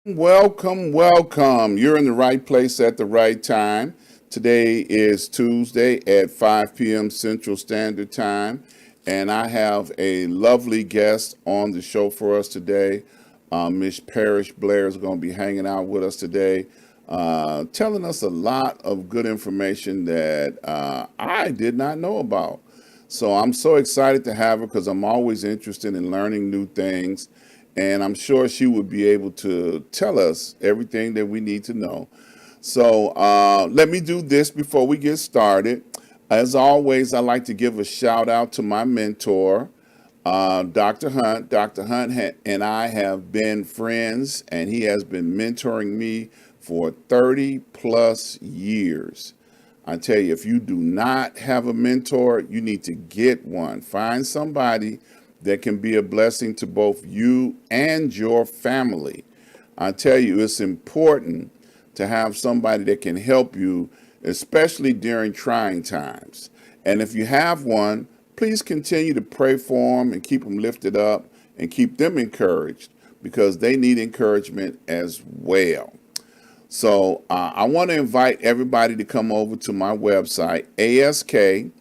Welcome, welcome. You're in the right place at the right time. Today is Tuesday at 5 p.m. Central Standard Time, and I have a lovely guest on the show for us today. Miss Parish Blair is going to be hanging out with us today, telling us a lot of good information that I did not know about. So I'm so excited to have her because I'm always interested in learning new things. And I'm sure she would be able to tell us everything that we need to know. So let me do this before we get started. As always, I like to give a shout out to my mentor, Dr. Hunt. Dr. Hunt and I have been friends, and he has been mentoring me for 30 plus years. I tell you, if you do not have a mentor, you need to get one. Find somebody that can be a blessing to both you and your family. I tell you, it's important to have somebody that can help you, especially during trying times. And if you have one, please continue to pray for them and keep them lifted up and keep them encouraged because they need encouragement as well. So I want to invite everybody to come over to my website, ask-dr-ron.com.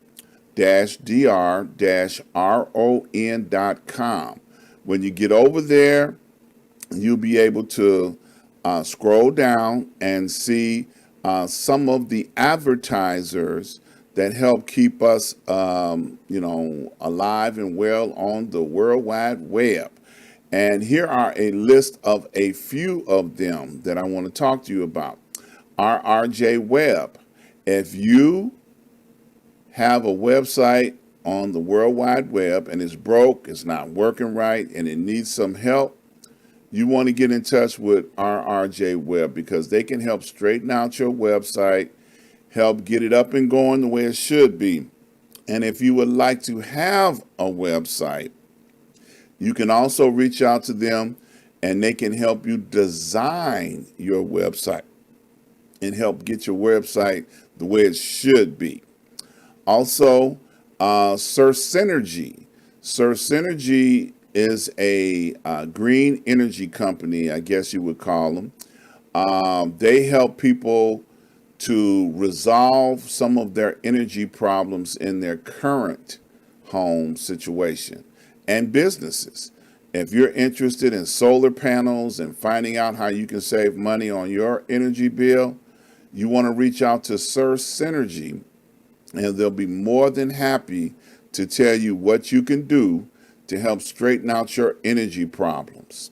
When you get over there, you'll be able to scroll down and see some of the advertisers that help keep us, alive and well on the World Wide Web. And here are a list of a few of them that I want to talk to you about. RRJ Web. If you have a website on the World Wide Web and it's broke, it's not working right, and it needs some help, you want to get in touch with RRJ Web because they can help straighten out your website, help get it up and going the way it should be. And if you would like to have a website, you can also reach out to them and they can help you design your website and help get your website the way it should be. Also, Sir Synergy. Sir Synergy is a green energy company, I guess you would call them. They help people to resolve some of their energy problems in their current home situation and businesses. If you're interested in solar panels and finding out how you can save money on your energy bill, you want to reach out to Sir Synergy and they'll be more than happy to tell you what you can do to help straighten out your energy problems.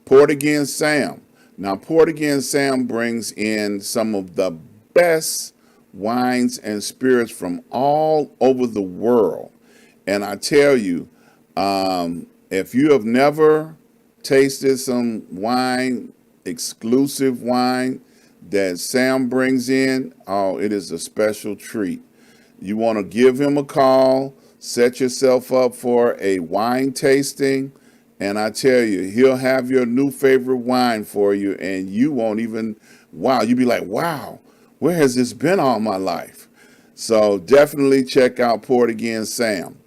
Port Again Sam. Now, Port Again Sam brings in some of the best wines and spirits from all over the world. And I tell you, if you have never tasted some wine, exclusive wine that Sam brings in, oh, it is a special treat. You want to give him a call, set yourself up for a wine tasting, and I tell you, he'll have your new favorite wine for you, and you won't even, wow, you'll be like, wow, where has this been all my life? So definitely check out Port Again Sam.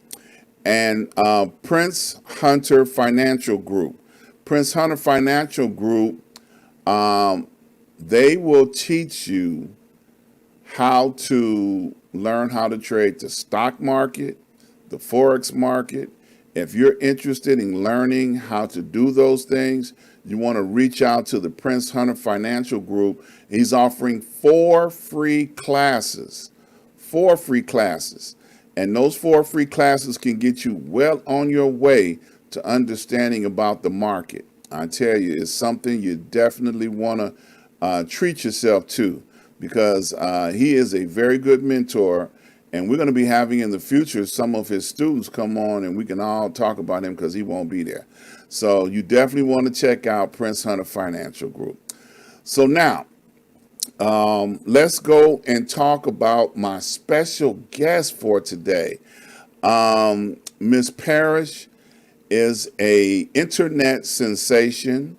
And Prince Hunter Financial Group. Prince Hunter Financial Group, they will teach you how to learn how to trade the stock market, the Forex market. If you're interested in learning how to do those things, you want to reach out to the Prince Hunter Financial Group. He's offering 4 free classes. 4 free classes. And those 4 free classes can get you well on your way to understanding about the market. I tell you, it's something you definitely want to treat yourself to because he is a very good mentor. And we're going to be having in the future some of his students come on and we can all talk about him because he won't be there. So you definitely want to check out Prince Hunter Financial Group. So now, let's go and talk about my special guest for today. Miss Parish is a internet sensation.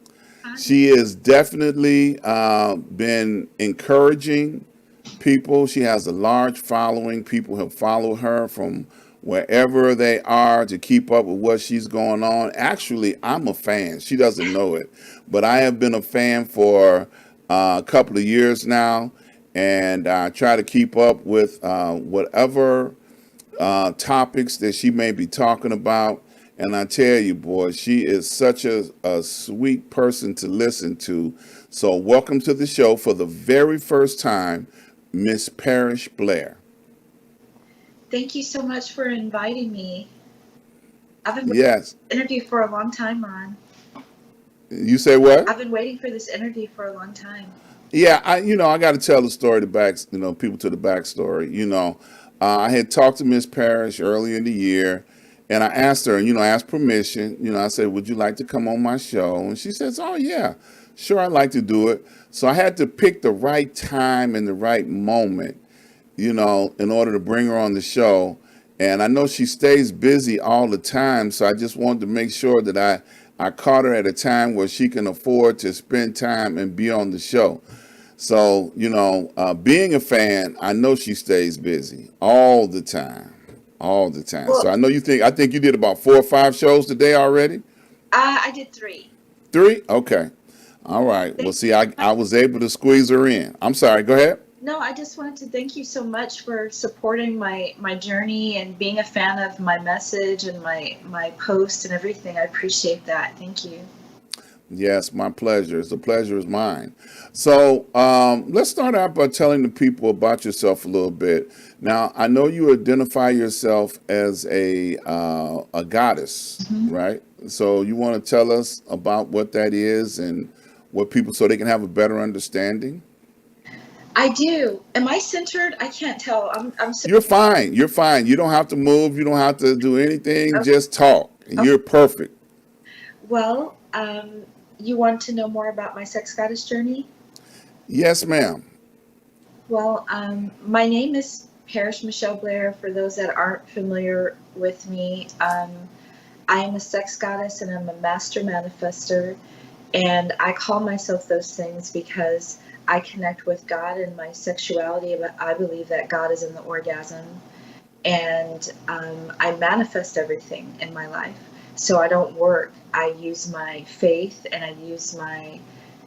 She has definitely been encouraging people. She has a large following. People have followed her from wherever they are to keep up with what she's going on. Actually, I'm a fan. She doesn't know it, but I have been a fan for a couple of years now, and I try to keep up with whatever topics that she may be talking about. And I tell you, boy, she is such a sweet person to listen to. So, welcome to the show for the very first time, Miss Parish Blair. Thank you so much for inviting me. I've been waiting Yes. for this interview for a long time, Ron. You say what? I've been waiting for this interview for a long time. Yeah, I got to tell the story, the back, people to the backstory. I had talked to Miss Parrish earlier in the year, and I asked her, I asked permission. I said, "Would you like to come on my show?" And she says, "Oh yeah, sure, I'd like to do it." So I had to pick the right time and the right moment, in order to bring her on the show. And I know she stays busy all the time, so I just wanted to make sure that I caught her at a time where she can afford to spend time and be on the show. So, being a fan, I know she stays busy all the time, all the time. So Well, I think you did about 4 or 5 shows today already. I did 3. 3? Okay. All right. Well, Thank see, I was able to squeeze her in. I'm sorry. Go ahead. No, I just wanted to thank you so much for supporting my journey and being a fan of my message and my post and everything. I appreciate that. Thank you. Yes, my pleasure. The pleasure is mine. So let's start out by telling the people about yourself a little bit. Now, I know you identify yourself as a goddess, Mhm. right? So you want to tell us about what that is and what people, so they can have a better understanding. I do. Am I centered? I can't tell. I'm so You're fine. You're fine. You don't have to move. You don't have to do anything. okay. Just talk. And Okay. you're perfect. Well, you want to know more about my sex goddess journey? Yes, ma'am. Well, my name is Parish Michelle Blair. For those that aren't familiar with me, I am a sex goddess and I'm a master manifester. And I call myself those things because I connect with God and my sexuality. But I believe that God is in the orgasm. And I manifest everything in my life. So I don't work. I use my faith and I use my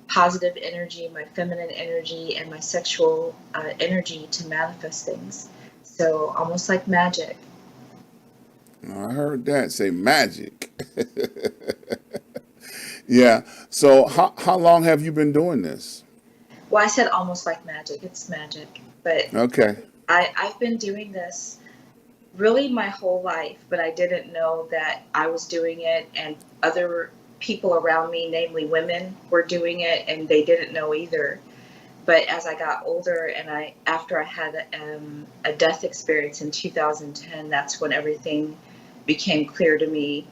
positive energy, my feminine energy, and my sexual energy to manifest things. So almost like magic. I heard that say magic. Yeah. So how long have you been doing this? Well, I said almost like magic. It's magic. But Okay. I've been doing this really my whole life, but I didn't know that I was doing it and other people around me, namely women, were doing it and they didn't know either. But as I got older and after I had a death experience in 2010, that's when everything became clear to me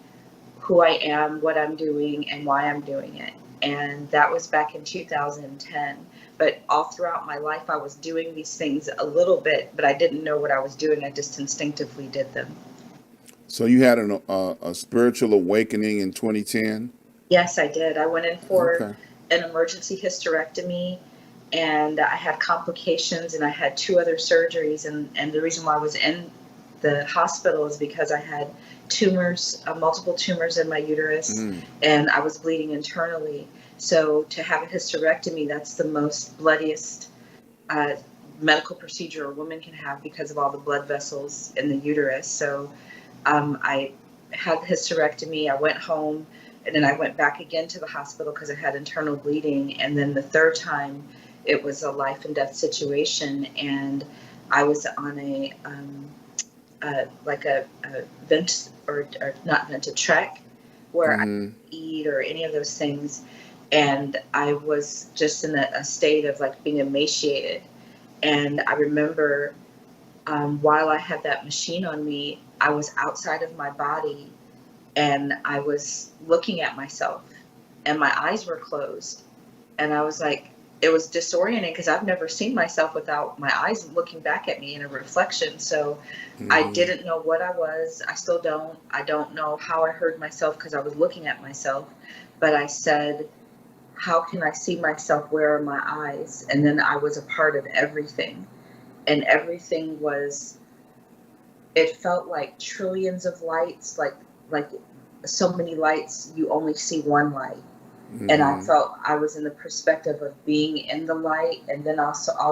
who I am, what I'm doing, and why I'm doing it. And that was back in 2010. But all throughout my life, I was doing these things a little bit, but I didn't know what I was doing. I just instinctively did them. So you had a spiritual awakening in 2010. Yes, I did. I went in for Okay. an emergency hysterectomy and I had complications and I had 2 other surgeries. And the reason why I was in the hospital is because I had tumors, multiple tumors in my uterus, Mm. and I was bleeding internally. So to have a hysterectomy, that's the most bloodiest uh, medical procedure a woman can have because of all the blood vessels in the uterus. So I had the hysterectomy. I went home, and then I went back again to the hospital because I had internal bleeding. And then the third time, it was a life and death situation, and I was on like a vent or not vent a trek where I Hmm. couldn't eat or any of those things, and I was just in a state of like being emaciated. And I remember while I had that machine on me, I was outside of my body and I was looking at myself and my eyes were closed. And I was like, it was disorienting because I've never seen myself without my eyes looking back at me in a reflection. So I Hmm. didn't know what I was. I still don't. I don't know how I heard myself because I was looking at myself. But I said, how can I see myself? Where are my eyes? And then I was a part of everything. And everything was it felt like trillions of lights, like so many lights, you only see one light. And I Mm-hmm. felt I was in the perspective of being in the light, and then also I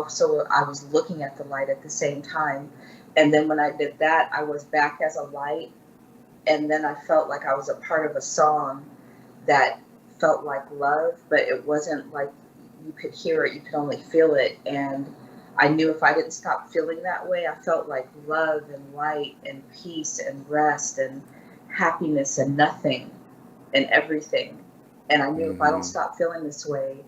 was looking at the light at the same time. And then when I did that, I was back as a light, and then I felt like I was a part of a song that felt like love, but it wasn't like you could hear it, you could only feel it. And I knew if I didn't stop feeling that way, I felt like love and light and peace and rest and happiness and nothing and everything. And I knew if I don't Mm-hmm. stop feeling this way,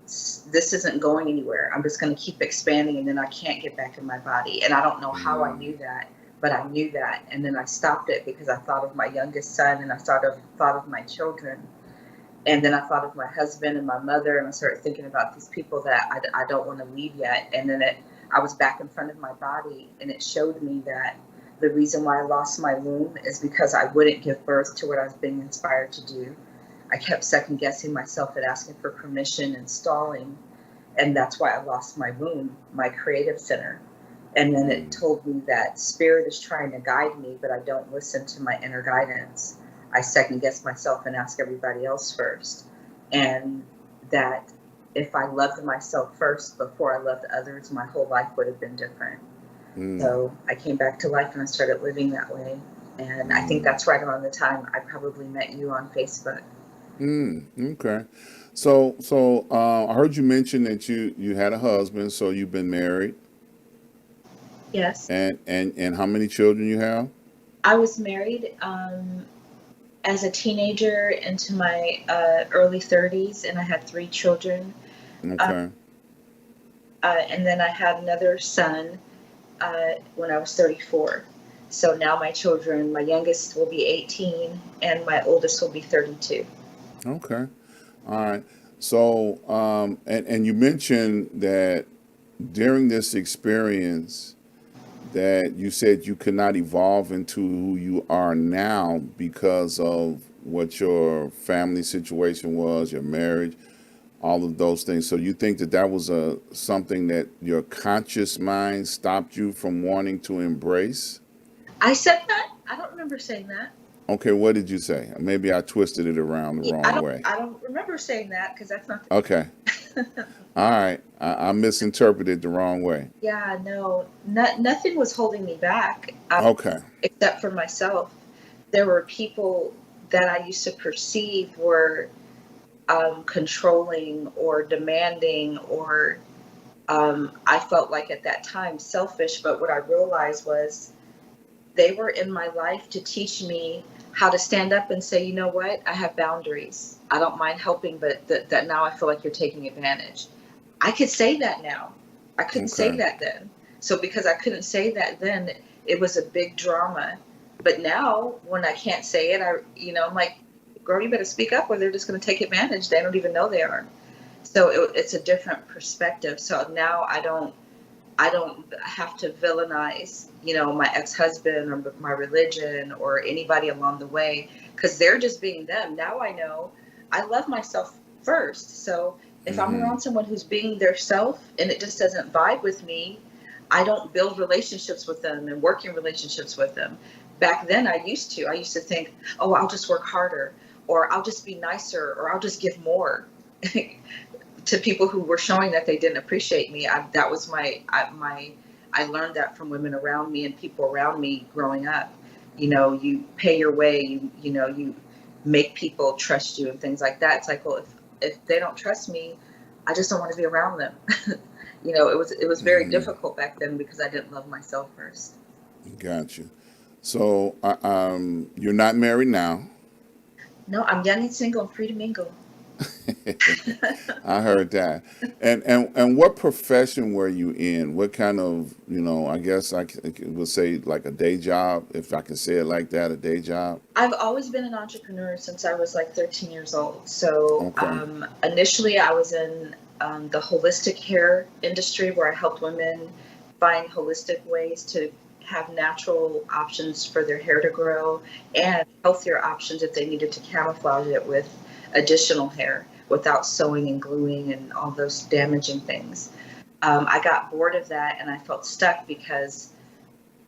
this isn't going anywhere. I'm just going to keep expanding, and then I can't get back in my body. And I don't know how I Mm-hmm. knew that, but I knew that. And then I stopped it because I thought of my youngest son, and I thought of my children. And then I thought of my husband and my mother, and I started thinking about these people that I don't want to leave yet. And then I was back in front of my body, and it showed me that the reason why I lost my womb is because I wouldn't give birth to what I was being inspired to do. I kept second guessing myself and asking for permission and stalling. And that's why I lost my womb, my creative center. And then it Mm-hmm. told me that spirit is trying to guide me, but I don't listen to my inner guidance. I second guess myself and ask everybody else first. And that if I loved myself first before I loved others, my whole life would have been different. So I came back to life and I started living that way. And I think Mm-hmm. that's right around the time I probably met you on Facebook. Okay. I heard you mention that you had a husband, so you've been married, Yes. and how many children you have? I was married as a teenager into my early 30s, and I had three children. Uh, Okay. and then I had another son when I was 34. So now my children, my youngest will be 18, and my oldest will be 32. Okay. All right. And you mentioned that during this experience that you said you could not evolve into who you are now because of what your family situation was, your marriage, all of those things. So you think that that was a something that your conscious mind stopped you from wanting to embrace? I said that. I don't remember saying that. Okay, what did you say? Maybe I twisted it around the Yeah, I wrong don't. way. I don't remember saying that because that's not. Okay. The All right. I misinterpreted the wrong way. Yeah, no, nothing was holding me back Okay. except for myself. There were people that I used to perceive were controlling or demanding, or I felt like at that time selfish. But what I realized was they were in my life to teach me how to stand up and say, you know what, I have boundaries. I don't mind helping, but that now I feel like you're taking advantage. I could say that now. I couldn't say Okay. that then. So because I couldn't say that then, it was a big drama. But now when I can't say it, I'm like, girl, you better speak up or they're just going to take advantage. They don't even know they are. So it's a different perspective. So now I don't have to villainize, my ex-husband or my religion or anybody along the way because they're just being them. Now I know I love myself first. So if I'm Mm-hmm. around someone who's being their self and it just doesn't vibe with me, I don't build relationships with them and working relationships with them. Back then I used to. I used to think, oh, I'll just work harder or I'll just be nicer or I'll just give more. To people who were showing that they didn't appreciate me. That was I learned that from women around me and people around me growing up. You pay your way. You make people trust you and things like that. It's like, well, if they don't trust me, I just don't want to be around them. It was very Mm-hmm. difficult back then because I didn't love myself first. Got you. You're not married now. No, I'm young and single and free to mingle. I heard that. And what profession were you in? What kind of, I guess would say like a day job, if I can say it like that, a day job. I've always been an entrepreneur since I was like 13 years old. So Okay. initially, I was in the holistic hair industry where I helped women find holistic ways to have natural options for their hair to grow and healthier options if they needed to camouflage it with additional hair without sewing and gluing and all those damaging things. I got bored of that and I felt stuck because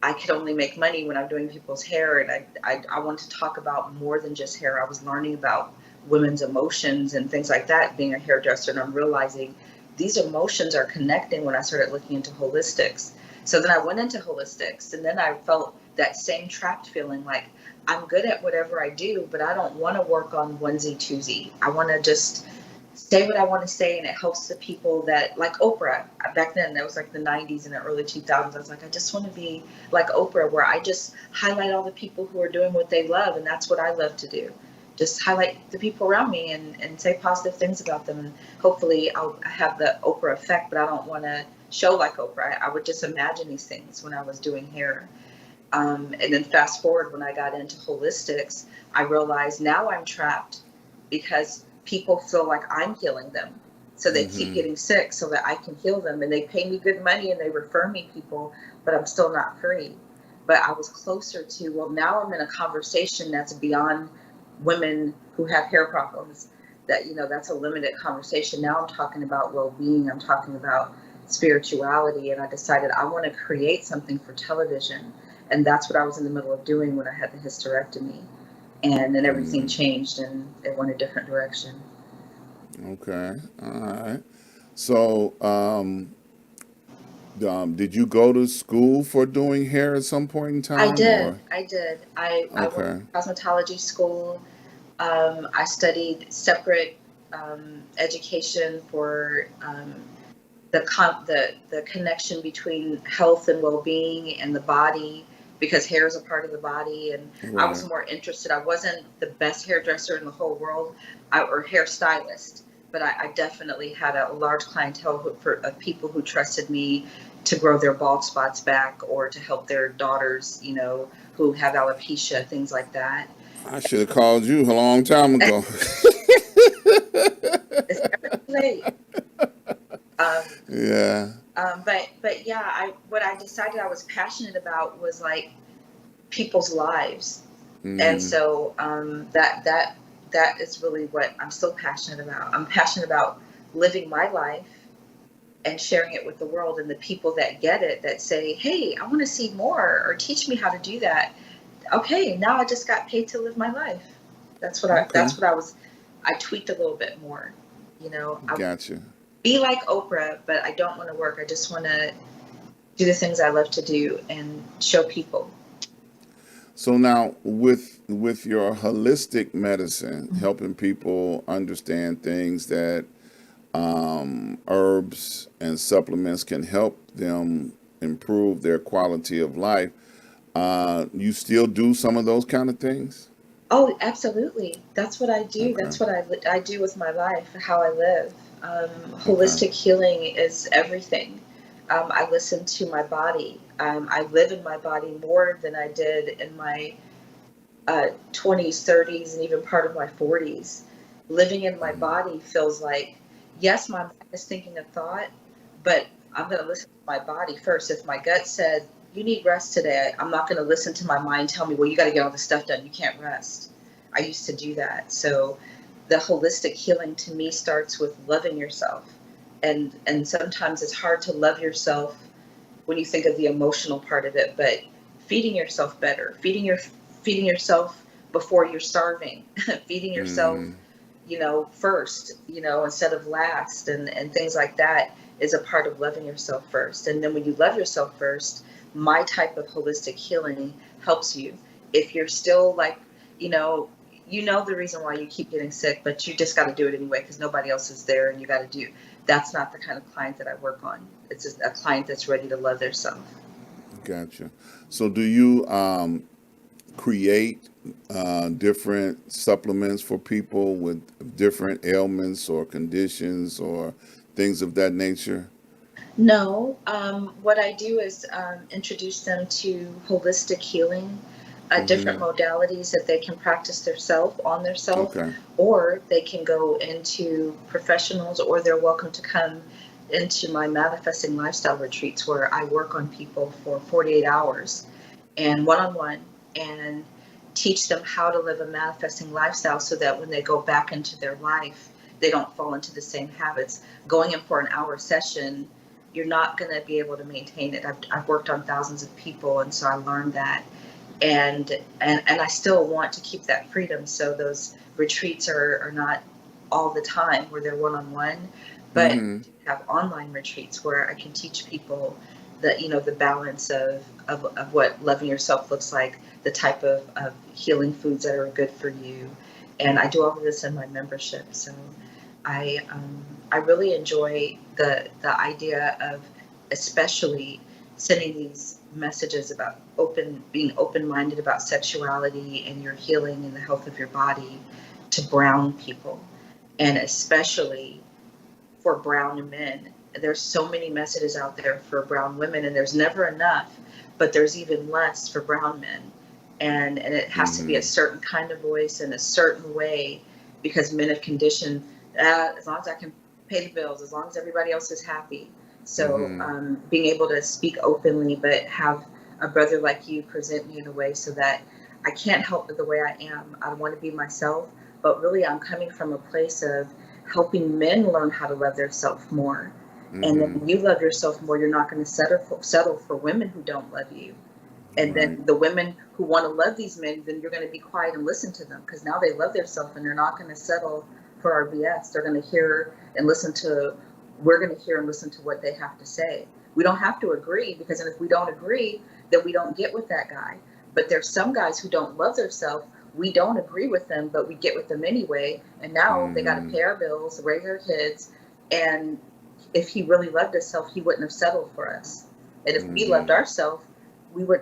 I could only make money when I'm doing people's hair, and I wanted to talk about more than just hair. I was learning about women's emotions and things like that, being a hairdresser, and I'm realizing these emotions are connecting when I started looking into holistics. So then I went into holistics, and then I felt that same trapped feeling, like I'm good at whatever I do, but I don't want to work on onesie twosie. I want to just say what I want to say, and it helps the people that, like Oprah. Back then, that was like the 90s and the early 2000s. I was like, I just want to be like Oprah, where I just highlight all the people who are doing what they love, and that's what I love to do. Just highlight the people around me and say positive things about them, and hopefully I'll have the Oprah effect. But I don't want to show like Oprah. I would just imagine these things when I was doing hair. And then fast forward, when I got into holistics, I realized now I'm trapped because people feel like I'm healing them. So they keep Mm-hmm. getting sick so that I can heal them. And they pay me good money and they refer me people, but I'm still not free. But I was closer to, well, now I'm in a conversation that's beyond women who have hair problems. That, that's a limited conversation. Now I'm talking about well being, I'm talking about spirituality. And I decided I want to create something for television. And that's what I was in the middle of doing when I had the hysterectomy. And then everything Mm. changed and it went a different direction. Okay. All right. So, did you go to school for doing hair at some point in I time, did. or? I did. I went Okay. to cosmetology school. I studied separate education for the connection between health and well-being and the body, because hair is a part of the body. And I was Right. more interested. I wasn't the best hairdresser in the whole world, or hairstylist, but I definitely had a large clientele of people who trusted me to grow their bald spots back, or to help their daughters, who have alopecia, things like that. I should have called you a long time ago. It's never too late. Um, Yeah. but yeah, what I decided I was passionate about was like people's lives. And Mm. so that is really what I'm still passionate about. I'm passionate about living my life and sharing it with the world, and the people that get it, that say, hey, I want to see more, or teach me how to do that. Okay, now I just got paid to live my life. Okay. That's what I was. I tweaked a little bit more. I Gotcha. be like Oprah, but I don't want to work. I just want to do the things I love to do and show people. So now, with your holistic medicine, helping people understand things that herbs and supplements can help them improve their quality of life. You still do some of those kind of things? Oh, absolutely. That's what I do. Okay. That's what I do with my life, how I live. Okay. Holistic healing is everything. I listen to my body. I live in my body more than I did in my 20s, 30s, and even part of my 40s. Living in my body feels like, yes, my mind is thinking a thought, but I'm going to listen to my body first. If my gut said, you need rest today, I'm not going to listen to my mind tell me, well, you got to get all this stuff done. You can't rest. I used to do that. So the holistic healing to me starts with loving yourself. And sometimes it's hard to love yourself when you think of the emotional part of it, but feeding yourself better, feeding yourself before you're starving, feeding yourself, Mm. first, instead of last, and things like that is a part of loving yourself first. And then when you love yourself first, my type of holistic healing helps you. If you're still like, you know, the reason why you keep getting sick, but you just got to do it anyway because nobody else is there and you got to do. That's not the kind of client that I work on. It's just a client that's ready to love their self. Gotcha. So do you create different supplements for people with different ailments or conditions or things of that nature? No, what I do is introduce them to holistic healing, different Mm-hmm. modalities that they can practice their self on their self, Okay. or they can go into professionals, or they're welcome to come into my manifesting lifestyle retreats, where I work on people for 48 hours and one-on-one, and teach them how to live a manifesting lifestyle, so that when they go back into their life, they don't fall into the same habits. Going in for an hour session you're not going to be able to maintain it. I've worked on thousands of people, and so I learned that. And I still want to keep that freedom. So those retreats are not all the time where they're one-on-one, but I Mm-hmm. do have online retreats where I can teach people the balance of what loving yourself looks like, the type of healing foods that are good for you. And I do all of this in my membership. So I really enjoy the idea of especially sending these messages about being open-minded about sexuality and your healing and the health of your body to brown people, and especially for brown men. There's so many messages out there for brown women, and there's never enough, but there's even less for brown men. And it has to be a Mm-hmm. certain kind of voice in a certain way, because men have conditioned, as long as I can pay the bills, as long as everybody else is happy. So Mm-hmm. being able to speak openly, but have a brother like you present me in a way so that I can't help but the way I am. I want to be myself, but really I'm coming from a place of helping men learn how to love themselves more. And then Mm-hmm. when you love yourself more, you're not going to settle for women who don't love you. And then Right. the women who want to love these men, then you're going to be quiet and listen to them, because now they love themselves and they're not going to settle for our BS. They're going to hear and listen to, we're going to hear and listen to what they have to say. We don't have to agree, because then if we don't agree, then we don't get with that guy. But there's some guys who don't love themselves. We don't agree with them, but we get with them anyway. And now they got to Mm-hmm. pay our bills, raise our kids. And if he really loved himself, he wouldn't have settled for us. And if we loved Mm-hmm. ourselves, we would,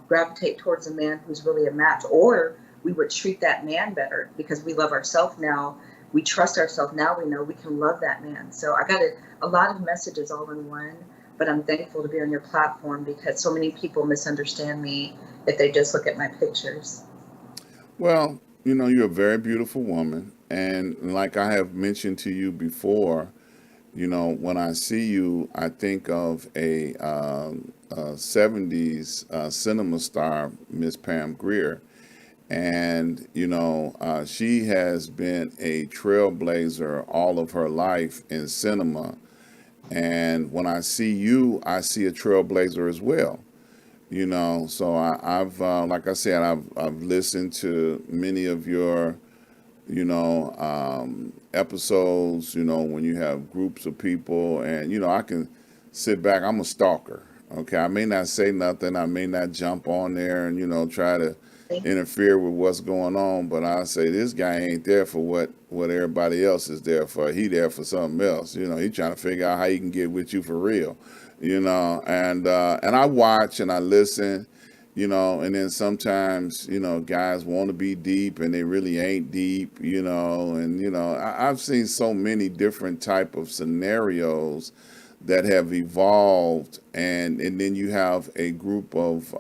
gravitate towards a man who's really a match, or we would treat that man better because we love ourselves now. We trust ourselves now. We know we can love that man. So I got a lot of messages all in one, but I'm thankful to be on your platform because so many people misunderstand me if they just look at my pictures. Well, you're a very beautiful woman, and like I have mentioned to you before, when I see you, I think of a 70s cinema star, Miss Pam Grier. And, she has been a trailblazer all of her life in cinema. And when I see you, I see a trailblazer as well. So I've like I said, I've listened to many of your episodes, when you have groups of people, and, I can sit back. I'm a stalker. Okay. I may not say nothing. I may not jump on there and, try to Thank interfere with what's going on. But I say, this guy ain't there for what everybody else is there for. He there for something else. He trying to figure out how he can get with you for real, and I watch and I listen, and then sometimes, guys want to be deep and they really ain't deep, and, I've seen so many different type of scenarios that have evolved. And then you have a group of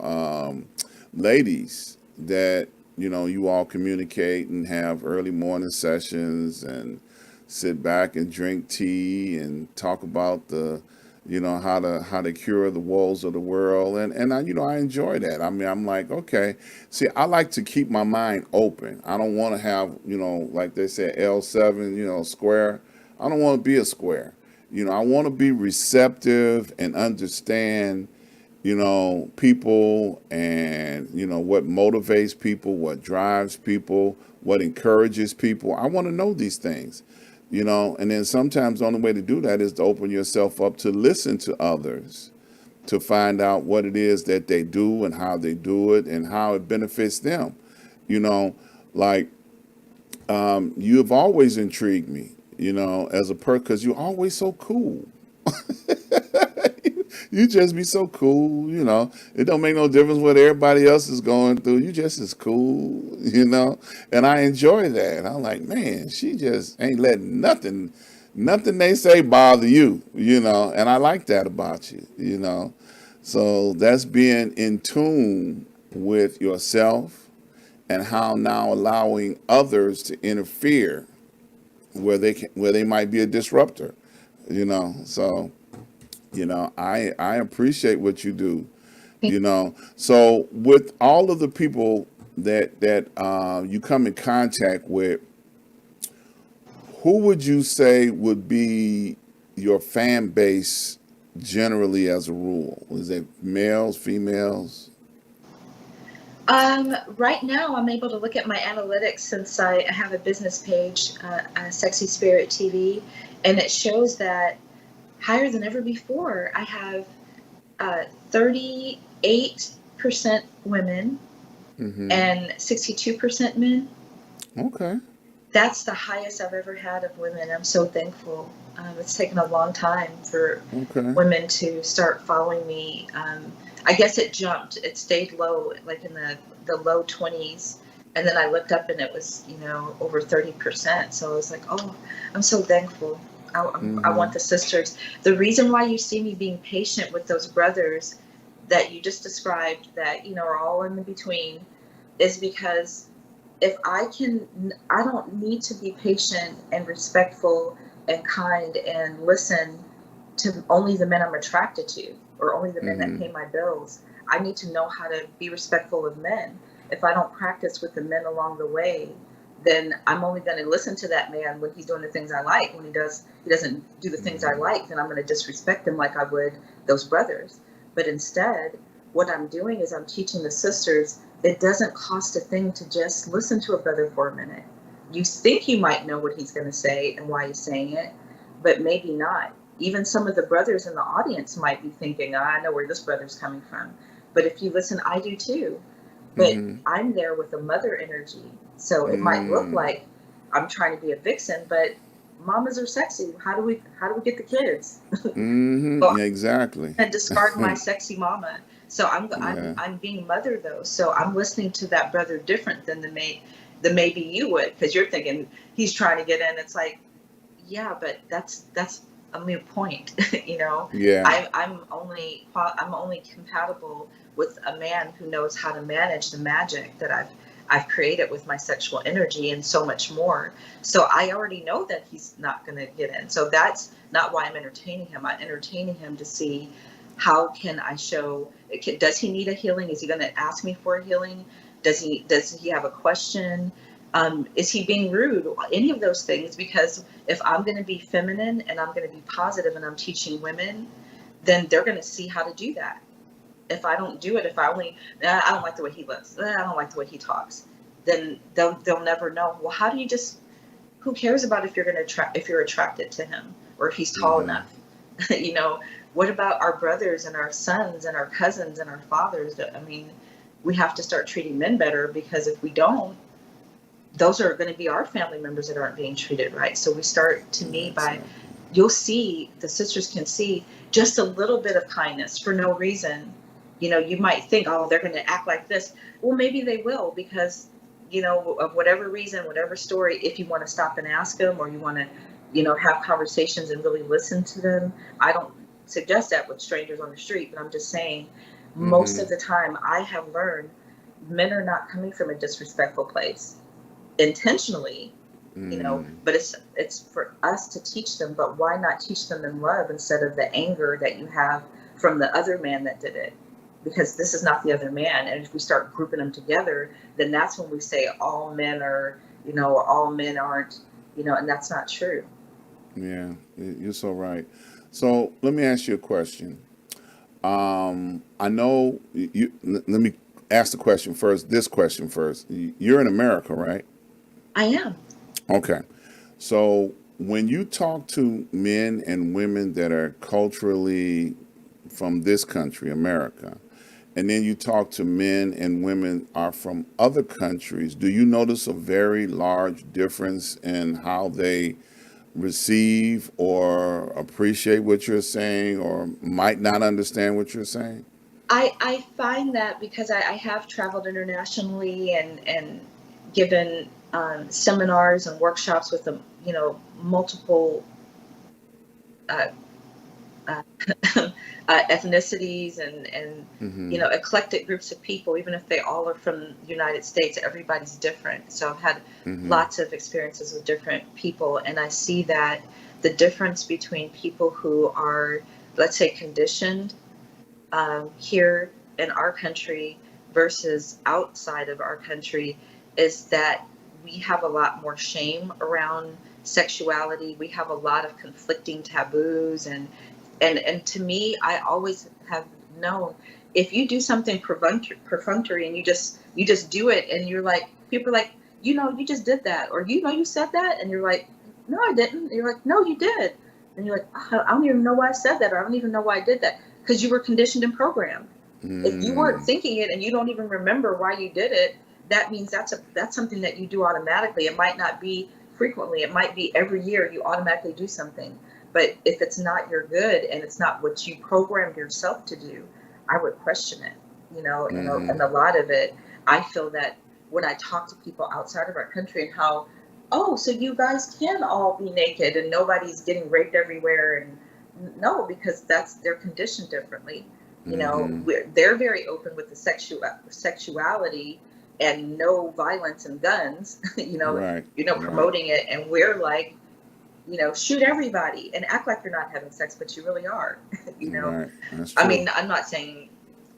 ladies that, you all communicate and have early morning sessions and sit back and drink tea and talk about the how to cure the woes of the world. And I, I enjoy that. I mean, I'm like, okay, see, I like to keep my mind open. I don't want to have, like they say, L7, square. I don't want to be a square. I want to be receptive and understand, people, and, what motivates people, what drives people, what encourages people. I want to know these things, and then sometimes the only way to do that is to open yourself up to listen to others, to find out what it is that they do and how they do it and how it benefits them. You know, like, you have always intrigued me, as a person, because you're always so cool. You just be so cool. It don't make no difference what everybody else is going through. You just as cool, and I enjoy that. I'm like, man, she just ain't letting nothing they say bother you, and I like that about you. So that's being in tune with yourself, and how now allowing others to interfere where they might be a disruptor, so I appreciate what you do. you. So with all of the people that you come in contact with, who would you say would be your fan base generally as a rule? Is it males, females? Right now, I'm able to look at my analytics since I have a business page, Sexy Spirit TV, and it shows that higher than ever before. I have 38% women Mm-hmm. and 62% men. Okay. That's the highest I've ever had of women. I'm so thankful. It's taken a long time for Okay. women to start following me. I guess it jumped. It stayed low, like in the low 20s. And then I looked up and it was, over 30%. So I was like, oh, I'm so thankful. I Mm-hmm. want the sisters. The reason why you see me being patient with those brothers that you just described that, are all in the between is because if I don't need to be patient and respectful and kind and listen to only the men I'm attracted to or only the men that Mm-hmm. pay my bills. I need to know how to be respectful of men. If I don't practice with the men along the way, then I'm only going to listen to that man when he's doing the things I like. When he doesn't do the things I Mm-hmm. like, then I'm going to disrespect him like I would those brothers. But instead, what I'm doing is I'm teaching the sisters it doesn't cost a thing to just listen to a brother for a minute. You think you might know what he's going to say and why he's saying it, but maybe not. Even some of the brothers in the audience might be thinking, oh, I know where this brother's coming from. But if you listen, I do too. But Mm-hmm. I'm there with a mother energy. So it might look Mm. like I'm trying to be a vixen, but mamas are sexy. How do we get the kids? Mm-hmm. So Yeah, exactly. and discard my sexy mama. So I'm Yeah. I'm being mother though. So I'm listening to that brother different than the maybe you would because you're thinking he's trying to get in. It's like yeah, but that's a moot point. you know, Yeah. I'm only compatible with a man who knows how to manage the magic that I've created with my sexual energy and so much more. So I already know that he's not going to get in. So that's not why I'm entertaining him. I'm entertaining him to see how can I show. Does he need a healing? Is he going to ask me for a healing? Does he have a question? Is he being rude? Any of those things? Because if I'm going to be feminine and I'm going to be positive and I'm teaching women, then they're going to see how to do that. If I don't do it, if I only, I don't like the way he looks, I don't like the way he talks, then they'll never know. Well, how do you just? Who cares about if you're going to if you're attracted to him or if he's tall Mm-hmm. enough? you know, what about our brothers and our sons and our cousins and our fathers? I mean, we have to start treating men better because if we don't, those are going to be our family members that aren't being treated right. So we start to me by Exactly. you'll see the sisters can see just a little bit of kindness for no reason. You might think, oh, they're going to act like this. Well, maybe they will because, of whatever reason, whatever story, if you want to stop and ask them or you want to, have conversations and really listen to them. I don't suggest that with strangers on the street, but I'm just saying most Mm-hmm. of the time I have learned men are not coming from a disrespectful place intentionally, Mm. but it's for us to teach them. But why not teach them in love instead of the anger that you have from the other man that did it? Because this is not the other man. And if we start grouping them together, then that's when we say all men are, or all men aren't, and that's not true. Yeah. You're so right. So let me ask you a question. I know you. Let me ask the question first. This question first. You're in America, right? I am. Okay. So when you talk to men and women that are culturally from this country, America, and then you talk to men and women are from other countries, do you notice a very large difference in how they receive or appreciate what you're saying or might not understand what you're saying? I find that because I have traveled internationally and given seminars and workshops with them, multiple uh, uh, ethnicities and Mm-hmm. eclectic groups of people. Even if they all are from the United States, everybody's different. So I've had Mm-hmm. lots of experiences with different people, and I see that the difference between people who are, let's say, conditioned here in our country versus outside of our country is that we have a lot more shame around sexuality. We have a lot of conflicting taboos and And to me, I always have known, if you do something perfunctory and you just do it, and you're like, people are like, you just did that, or you said that, and you're like, no, I didn't. And you're like, no, you did. And you're like, I don't even know why I said that, or I don't even know why I did that, because you were conditioned and programmed. If you weren't Mm, thinking it and you don't even remember why you did it, that means that's something that you do automatically. It might not be frequently. It might be every year you automatically do something. But if it's not your good and it's not what you programmed yourself to do, I would question it. And a mm-hmm. lot of it, I feel that when I talk to people outside of our country, and how, oh, so you guys can all be naked and nobody's getting raped everywhere, and no, because they're conditioned differently. Mm-hmm. They're very open with the sexuality and no violence and guns, Right, right, promoting it, and we're like, shoot everybody and act like you're not having sex, but you really are. right. That's I true. mean, I'm not saying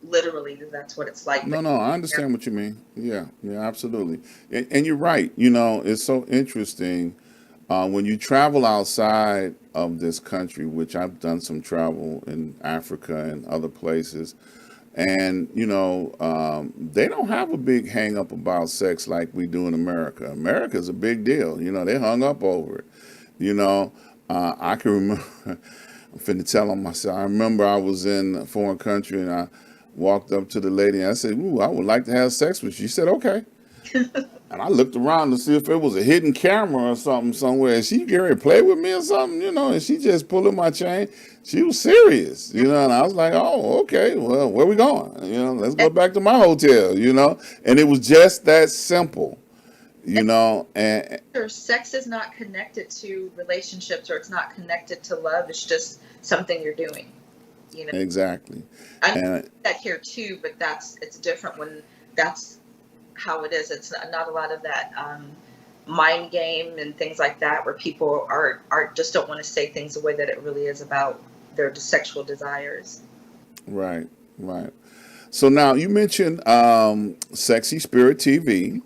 literally that that's what it's like, but No, no, I yeah. understand what you mean. Yeah, yeah, absolutely. And you're right. It's so interesting when you travel outside of this country, which I've done some travel in Africa and other places, and they don't have a big hang up about sex like we do in America. America's a big deal. They hung up over it. You know, I can remember. I'm finna tell on myself. I remember I was in a foreign country and I walked up to the lady and I said, "Ooh, I would like to have sex with you." She said, "Okay." And I looked around to see if it was a hidden camera or something somewhere. And she getting ready to play with me or something, and she just pulling my chain. She was serious, and I was like, "Oh, okay. Well, where we going? Let's go And back to my hotel. And it was just that simple, and sure, sex is not connected to relationships, or it's not connected to love. It's just something you're doing. You know, exactly. I know And that here too, but it's different when that's how it is. It's not a lot of that mind game and things like that, where people are just don't want to say things the way that it really is about their sexual desires. right, right. So now you mentioned Sexy Spirit TV,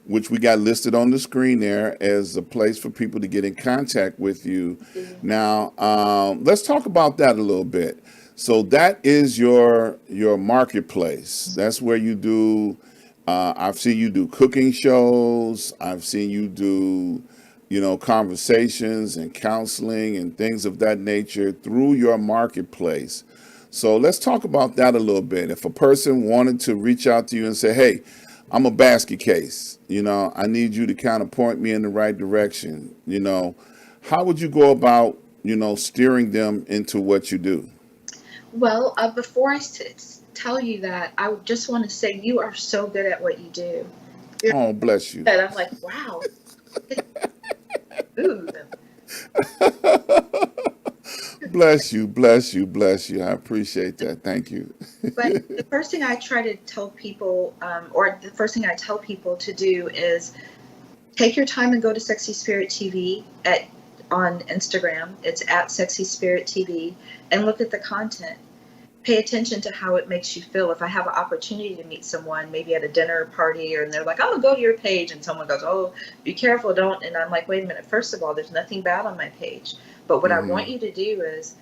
which we got listed on the screen there as a place for people to get in contact with you. Now, let's talk about that a little bit. So that is your marketplace. That's where you do. I've seen you do cooking shows. I've seen you do, conversations and counseling and things of that nature through your marketplace. So let's talk about that a little bit. If a person wanted to reach out to you and say, "Hey, I'm a basket case. I need you to kind of point me in the right direction." How would you go about, steering them into what you do? Well, before I tell you that, I just want to say you are so good at what you do. You're Oh, bless you. good. I'm like, wow, it's smooth. Bless you, bless you, bless you. I appreciate that. Thank you. But the first thing I try to tell people, or the first thing I tell people to do, is take your time and go to Sexy Spirit TV on Instagram. It's at Sexy Spirit TV, and look at the content. Pay attention to how it makes you feel. If I have an opportunity to meet someone, maybe at a dinner party, and they're like, "Oh, go to your page," and someone goes, "Oh, be careful, don't," and I'm like, "Wait a minute. First of all, there's nothing bad on my page, but what I Hmm. want you to do is,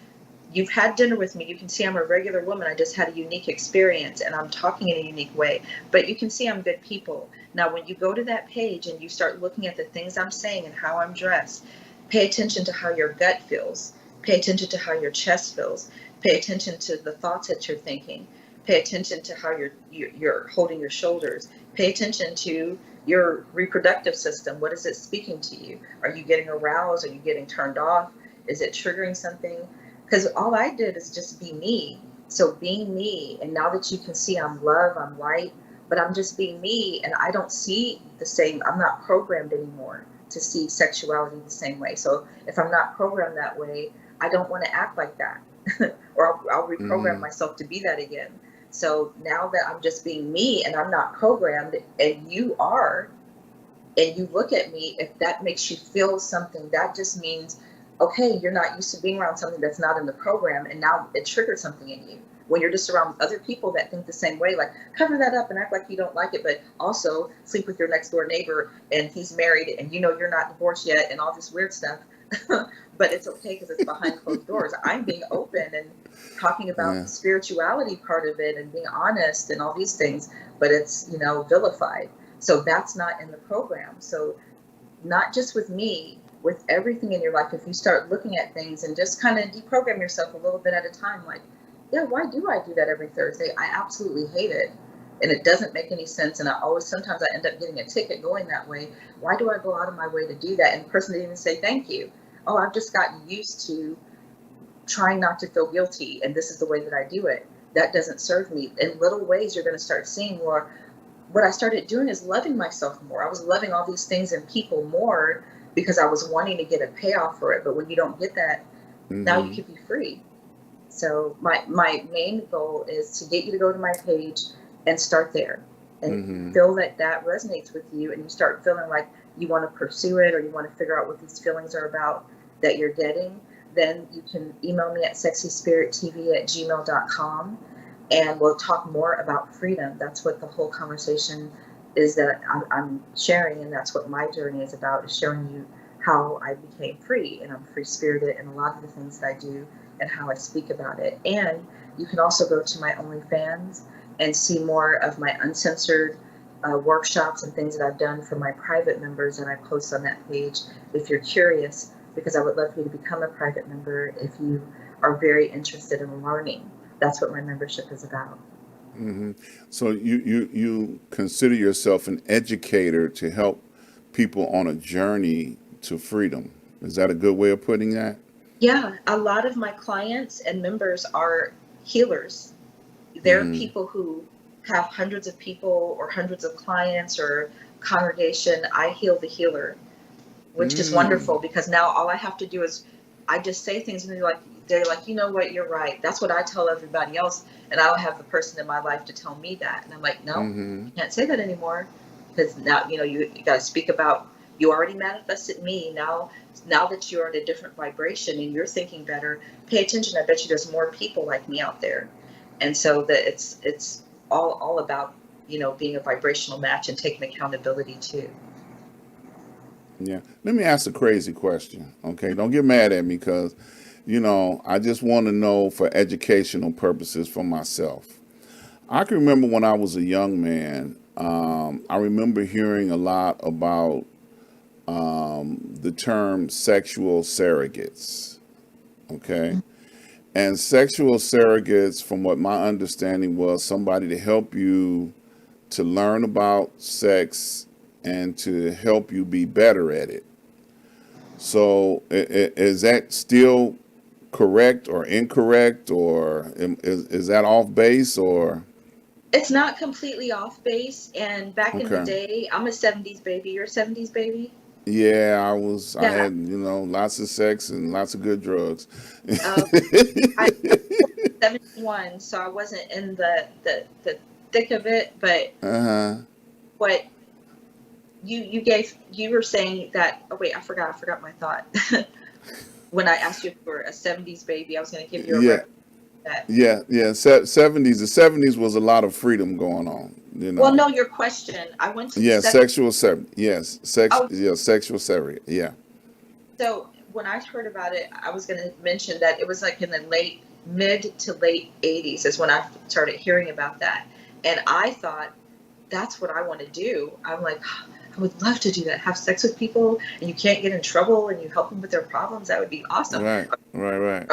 you've had dinner with me. You can see I'm a regular woman. I just had a unique experience and I'm talking in a unique way. But you can see I'm good people. Now, when you go to that page and you start looking at the things I'm saying and how I'm dressed, pay attention to how your gut feels. Pay attention to how your chest feels. Pay attention to the thoughts that you're thinking. Pay attention to how you're holding your shoulders. Pay attention to your reproductive system. What is it speaking to you? Are you getting aroused? Are you getting turned off? Is it triggering something? Because all I did is just be me. So being me, and now that you can see I'm love, I'm light, but I'm just being me, and I don't see the same. I'm not programmed anymore to see sexuality the same way. So if I'm not programmed that way, I don't want to act like that, or I'll reprogram Hmm. myself to be that again. So now that I'm just being me and I'm not programmed, and you are, and you look at me, if that makes you feel something, that just means, okay, you're not used to being around something that's not in the program, and now it triggered something in you. When you're just around other people that think the same way, like, cover that up and act like you don't like it, but also sleep with your next door neighbor and he's married and you're not divorced yet and all this weird stuff. but it's okay because it's behind closed doors. I'm being open and talking about Yeah. the spirituality part of it and being honest and all these things, but it's, vilified. So that's not in the program. So not just with me, with everything in your life, if you start looking at things and just kind of deprogram yourself a little bit at a time, like, yeah, why do I do that every Thursday? I absolutely hate it. And it doesn't make any sense. And sometimes I end up getting a ticket going that way. Why do I go out of my way to do that? And the person didn't even say thank you. Oh, I've just gotten used to trying not to feel guilty. And this is the way that I do it. That doesn't serve me. In little ways, you're going to start seeing more. What I started doing is loving myself more. I was loving all these things and people more because I was wanting to get a payoff for it. But when you don't get that, now you Mm-hmm. can be free. So my main goal is to get you to go to my page and start there and Mm-hmm. feel that resonates with you, and you start feeling like you want to pursue it or you want to figure out what these feelings are about that you're getting. Then you can email me at sexyspirittv@gmail.com and we'll talk more about freedom. That's what the whole conversation is that I'm sharing, and that's what my journey is about, is showing you how I became free, and I'm free spirited in a lot of the things that I do and how I speak about it. And you can also go to my OnlyFans and see more of my uncensored workshops and things that I've done for my private members, and I post on that page if you're curious, because I would love for you to become a private member if you are very interested in learning. That's what my membership is about. Mm-hmm. So you consider yourself an educator to help people on a journey to freedom. Is that a good way of putting that? Yeah, a lot of my clients and members are healers. They're Mm-hmm. people who have hundreds of people or hundreds of clients or congregation. I heal the healer, which is Mm. wonderful because now all I have to do is I just say things and they're like, you know what, you're right. That's what I tell everybody else. And I don't have the person in my life to tell me that. And I'm like, no, Mm-hmm. you can't say that anymore. Because now, you got to speak about, you already manifested me. Now that you're at a different vibration and you're thinking better, pay attention. I bet you there's more people like me out there. And so that it's all about, being a vibrational match and taking accountability too. Yeah. Let me ask a crazy question. Okay. Don't get mad at me because, I just want to know for educational purposes for myself. I can remember when I was a young man, I remember hearing a lot about the term sexual surrogates. Okay. And sexual surrogates, from what my understanding was, somebody to help you to learn about sex and to help you be better at it. So is that still correct or incorrect, or is that off base or? It's not completely off base. And back in the Okay. day, I'm a 70s baby. You're a 70s baby? Yeah, I Yeah. had, lots of sex and lots of good drugs. Uh, I was 71, so I wasn't in the thick of it. But Uh-huh. what you were saying that, oh wait, I forgot my thought. When I asked you if you were a 70s baby, I was going to give you a Yeah, reference that. yeah. 70s. The 70s was a lot of freedom going on, Well, no, your question. I went to the Yeah, 70s. sexual sever. Yes, sex. Oh, Yeah, sexual sever. Yeah. so when I heard about it, I was going to mention that it was like in the mid to late 80s is when I started hearing about that. And I thought, that's what I want to do. I'm like, I would love to do that. Have sex with people and you can't get in trouble and you help them with their problems. That would be awesome. Right. Right. Right.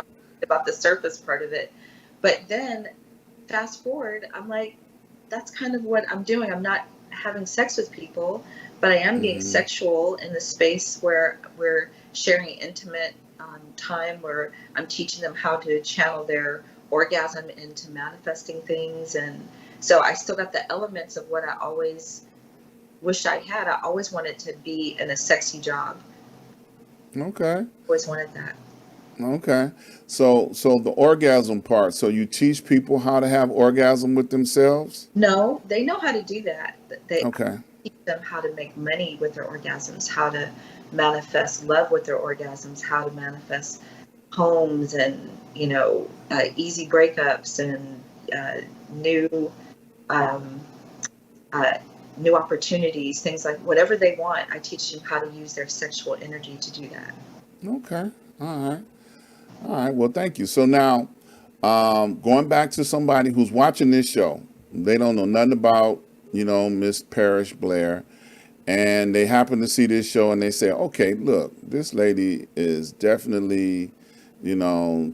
About the surface part of it. But then fast forward, I'm like, that's kind of what I'm doing. I'm not having sex with people, but I am being Mm-hmm. sexual in the space where we're sharing intimate time, where I'm teaching them how to channel their orgasm into manifesting things. And so I still got the elements of what I always wished I had. I always wanted to be in a sexy job. Okay. Always wanted that. Okay. So the orgasm part. So you teach people how to have orgasm with themselves. No, they know how to do that. They Okay. teach them how to make money with their orgasms, how to manifest love with their orgasms, how to manifest homes and easy breakups and new um, uh, new opportunities, things like whatever they want. I teach them how to use their sexual energy to do that. Okay. All right. All right. Well, thank you. So now, going back to somebody who's watching this show, they don't know nothing about, Miss Parish Blair, and they happen to see this show and they say, okay, look, this lady is definitely,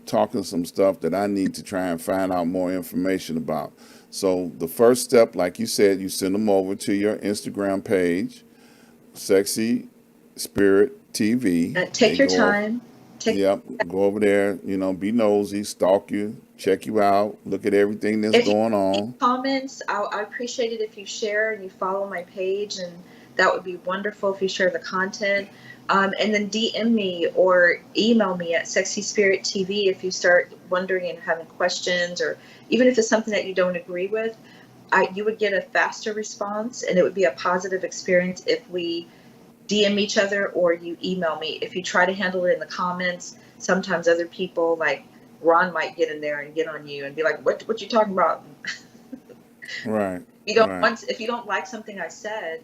talking some stuff that I need to try and find out more information about. So the first step, like you said, you send them over to your Instagram page, Sexy Spirit TV. They Take your go, time. Take yep, go over there, be nosy, stalk you, check you out, look at everything that's If you going leave on. comments, I appreciate it if you share and you follow my page, and that would be wonderful if you share the content. And then DM me or email me at Sexy Spirit TV if you start wondering and having questions, or even if it's something that you don't agree with. You would get a faster response, and it would be a positive experience if we DM each other or you email me. If you try to handle it in the comments, sometimes other people like Ron might get in there and get on you and be like, "What you talking about?" Right, You don't right. want if you don't like something I said,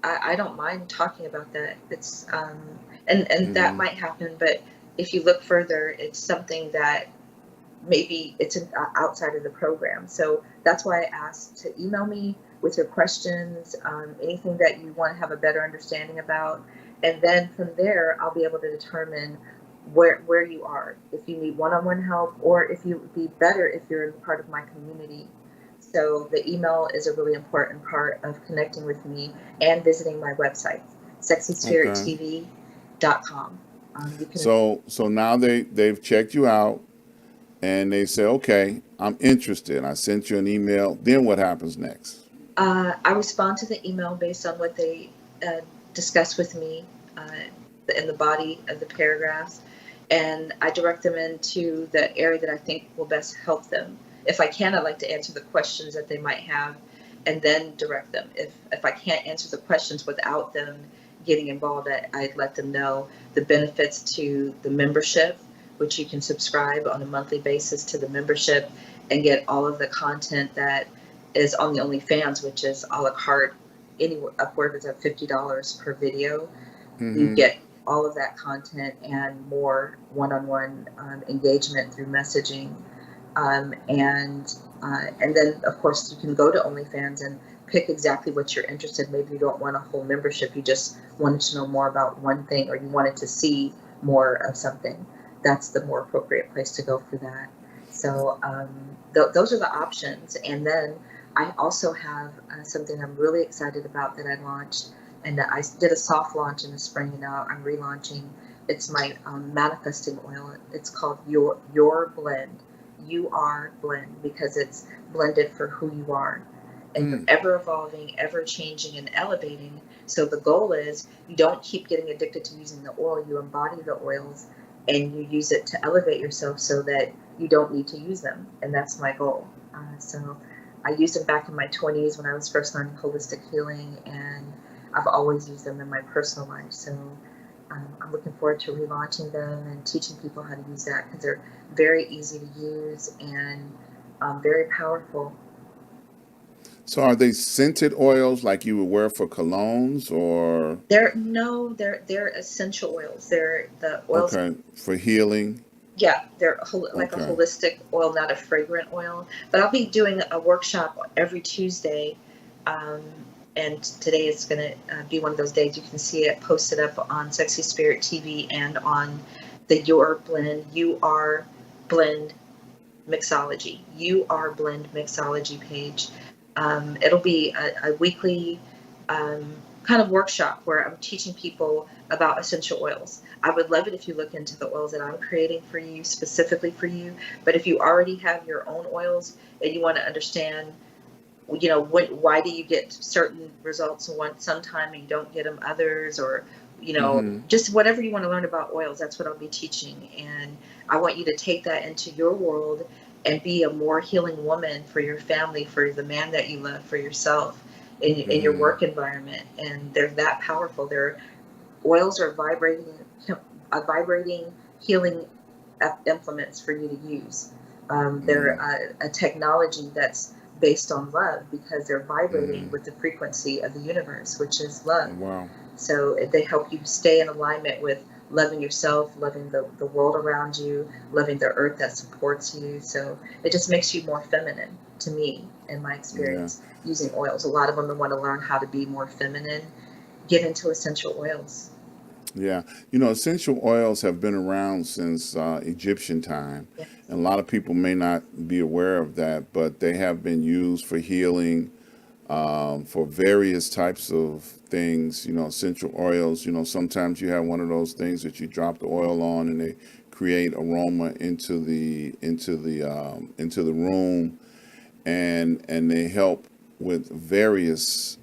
I don't mind talking about that. It's and that Hmm. might happen, but if you look further, it's something that maybe it's outside of the program. So that's why I asked to email me with your questions, anything that you want to have a better understanding about. And then from there, I'll be able to determine where you are, if you need one-on-one help, or if you would be better if you're in part of my community. So the email is a really important part of connecting with me and visiting my website, Okay. sexyspirittv.com. You can So now they've checked you out and they say, okay, I'm interested. I sent you an email. Then what happens next? I respond to the email based on what they uh, discuss with me uh, in the body of the paragraphs, and I direct them into the area that I think will best help them. If I can, I'd like to answer the questions that they might have, and then direct them. If I can't answer the questions without them getting involved, I'd let them know the benefits to the membership, which you can subscribe on a monthly basis to the membership and get all of the content that is on the OnlyFans, which is a la carte, anywhere upwards of $50 per video. You Hmm. get all of that content and more one-on-one engagement through messaging, and then of course you can go to OnlyFans and pick exactly what you're interested in. Maybe you don't want a whole membership; you just wanted to know more about one thing, or you wanted to see more of something. That's the more appropriate place to go for that. So those are the options. And then I also have something I'm really excited about that I launched, and I did a soft launch in the spring, and now I'm relaunching. It's my manifesting oil. It's called Your Blend. You are blend because it's blended for who you are, and you're Mm. ever evolving, ever changing, and elevating. So the goal is you don't keep getting addicted to using the oil. You embody the oils and you use it to elevate yourself so that you don't need to use them. And that's my goal. So I used them back in my 20s when I was first learning holistic healing, and I've always used them in my personal life. So I'm looking forward to relaunching them and teaching people how to use that because they're very easy to use and very powerful. So are they scented oils like you would wear for colognes or They're no, they're essential oils. They're the oils. okay for healing? Yeah, they're like a Okay. holistic oil, not a fragrant oil. But I'll be doing a workshop every Tuesday, um, and today is going to be one of those days. You can see it posted up on Sexy Spirit TV and on the Your Blend, You Are Blend Mixology, You Are Blend Mixology page. It'll be a weekly kind of workshop where I'm teaching people about essential oils. I would love it if you look into the oils that I'm creating for you, specifically for you. But if you already have your own oils and you want to understand, why do you get certain results one sometime and you don't get them others, or Hmm. just whatever you want to learn about oils, that's what I'll be teaching. And I want you to take that into your world and be a more healing woman for your family, for the man that you love, for yourself, in your Hmm. work environment. And they're that powerful. Their oils are vibrating healing implements for you to use. They're Hmm. a technology that's based on love because they're vibrating Hmm. with the frequency of the universe, which is love. Wow. So they help you stay in alignment with loving yourself, loving the world around you, loving the earth that supports you. So it just makes you more feminine to me, in my Yeah. experience, using oils. A lot of women want to learn how to be more feminine, get into essential oils. Yeah, essential oils have been around since Egyptian time, Yes. and a lot of people may not be aware of that, but they have been used for healing, for various types of things. Essential oils. Sometimes you have one of those things that you drop the oil on, and they create aroma into the room, and they help with various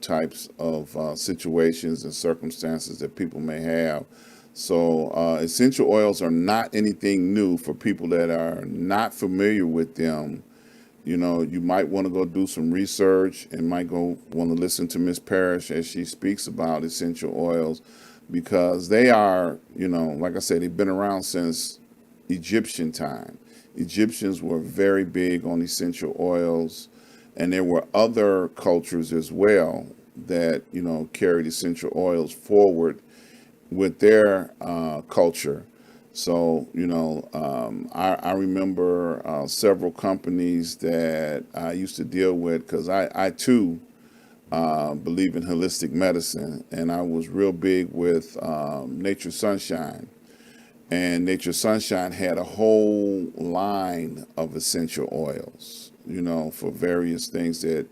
types of situations and circumstances that people may have. So essential oils are not anything new for people that are not familiar with them. You might want to go do some research and might go want to listen to Miss Parish as she speaks about essential oils, because they are, like I said, they've been around since Egyptian time. Egyptians were very big on essential oils, and there were other cultures as well that carried essential oils forward with their culture. So I remember several companies that I used to deal with, because I too believe in holistic medicine, and I was real big with Nature Sunshine. And Nature Sunshine had a whole line of essential oils, for various things that,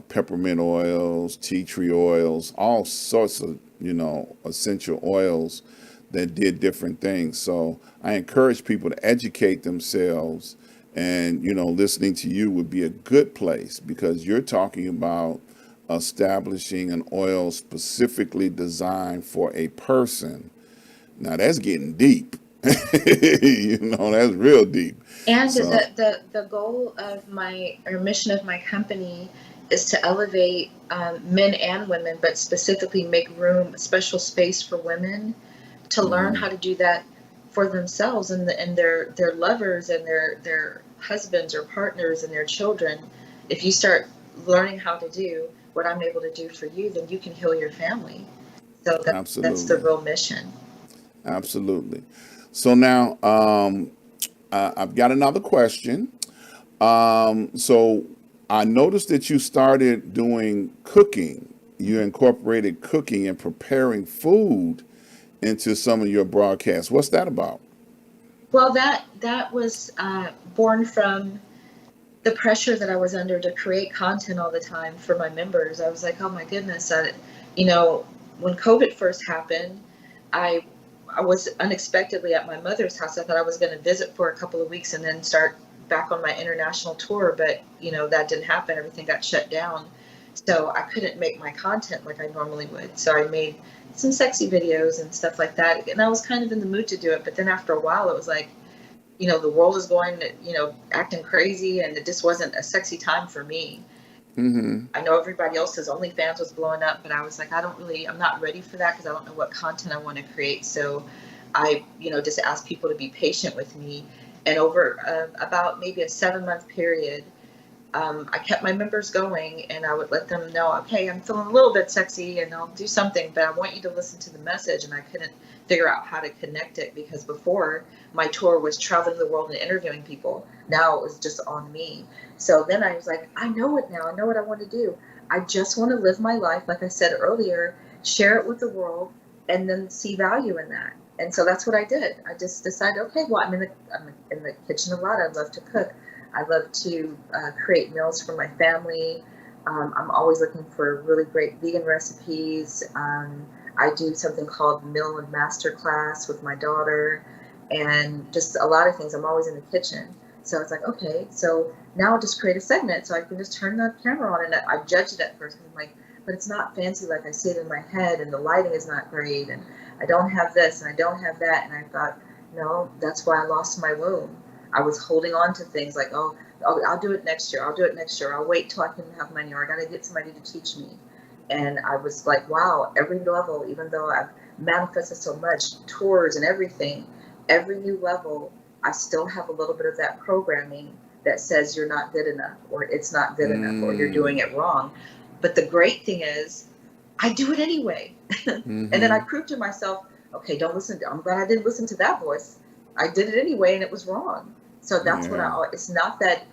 peppermint oils, tea tree oils, all sorts of, essential oils that did different things. So I encourage people to educate themselves, and, listening to you would be a good place, because you're talking about establishing an oil specifically designed for a person. Now that's getting deep. That's real deep. And So the goal of my, or mission of my company, is to elevate men and women, but specifically make room, special space for women to learn mhm, how to do that for themselves and their lovers and their husbands or partners and their children. If you start learning how to do what I'm able to do for you, then you can heal your family. So that's the absolutely, real mission. absolutely. So now I've got another question. So I noticed that you started doing cooking. You incorporated cooking and preparing food into some of your broadcasts. What's that about? Well, that was born from the pressure that I was under to create content all the time for my members. I was like, oh my goodness, you know, when COVID first happened, I I was unexpectedly at my mother's house. I thought I was going to visit for a couple of weeks and then start back on my international tour, but that didn't happen. Everything got shut down, so I couldn't make my content like I normally would. So I made some sexy videos and stuff like that, and I was kind of in the mood to do it. But then after a while, it was like, the world is going, acting crazy, and it just wasn't a sexy time for me. Mm-hmm. I know everybody else's OnlyFans was blowing up, but I was like, I'm not ready for that because I don't know what content I want to create. So I, just asked people to be patient with me. And over about maybe a 7 month period, I kept my members going, and I would let them know, okay, I'm feeling a little bit sexy and I'll do something, but I want you to listen to the message. And I couldn't figure out how to connect it, because before, my tour was traveling the world and interviewing people. Now it was just on me. So then I was like, I know it now. I know what I want to do. I just want to live my life, like I said earlier, share it with the world, and then see value in that. And so that's what I did. I just decided, okay, well, I'm in the kitchen a lot. I love to cook. I love to create meals for my family. I'm always looking for really great vegan recipes. I do something called Meal and Master Class with my daughter, and just a lot of things. I'm always in the kitchen. So it's like, okay, so now I'll just create a segment so I can just turn the camera on. And I judged it at first. I'm like, but it's not fancy like I see it in my head, and the lighting is not great, and I don't have this and I don't have that. And I thought, no, that's why I lost my womb. I was holding on to things like, oh, I'll do it next year. I'll do it next year. I'll wait till I can have money, or I got to get somebody to teach me. And I was like, wow, every level, even though I've manifested so much, tours and everything, every new level, I still have a little bit of that programming that says you're not good enough, or it's not good enough, or you're doing Mm, it wrong. But the great thing is, I do it anyway. And then I mm-hmm. prove to myself, okay, don't listen. I'm glad I didn't listen to that voice. I did it anyway, and it was wrong. So that's what Yeah. it's not that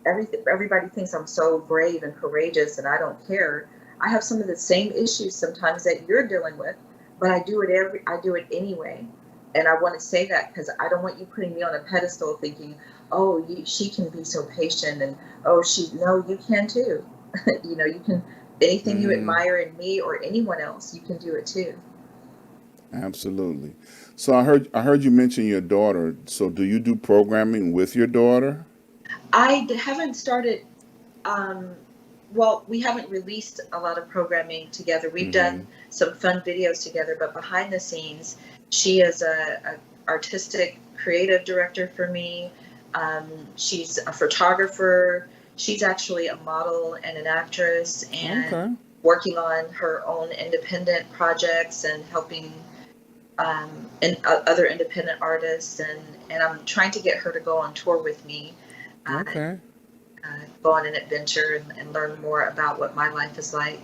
everybody thinks I'm so brave and courageous and I don't care. I have some of the same issues sometimes that you're dealing with, but I do it anyway. And I want to say that because I don't want you putting me on a pedestal thinking, oh, she can be so patient, and oh, no, you can too. You can, anything you Hmm. admire in me or anyone else, you can do it too. Absolutely. So I heard you mention your daughter. So do you do programming with your daughter? Haven't started. Um, well, we haven't released a lot of programming together. We've Hmm. done some fun videos together, but behind the scenes, she is a artistic creative director for me. She's a photographer. She's actually a model and an actress, and Okay. working on her own independent projects and helping other independent artists. And I'm trying to get her to go on tour with me. Uh, Okay. go on an adventure and learn more about what my life is like.